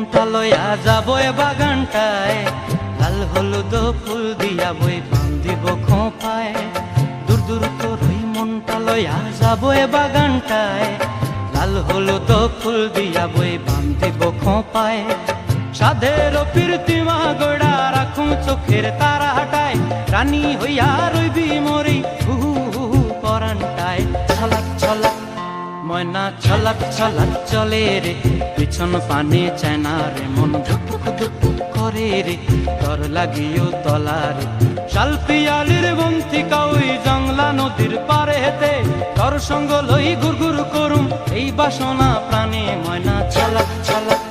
মনটা লয়া যাব এ বাগানটায়, লাল হলুদ ফুল দিয়া বই বান্ধিব খোঁপায়। দূর দূর তোর ওই মনটা লয়া যাব এ বাগানটায়, লাল হলুদ ফুল দিয়া বই বান্ধিব খোঁপায়। সাধের প্রীতিমা গড়া রাখুন চোখের তারা হাটায়, রানী হইয়া রইবি মরি হুহু হুহু পরানটায়। ছলাক ছলাক ময়না ছলাক ছলাক চলে রে, পিছন পানে চায় না রে, মন ধুপুক ধুপুক করে রে, তর লাগিও তলার। শাল পিয়ালির বন্তিকা ওই জংলা নদীর পারে হেতে, তর সঙ্গ লই ঘুর ঘুর করুম এই বাসনা প্রাণে। ময়না ছলাক ছলাক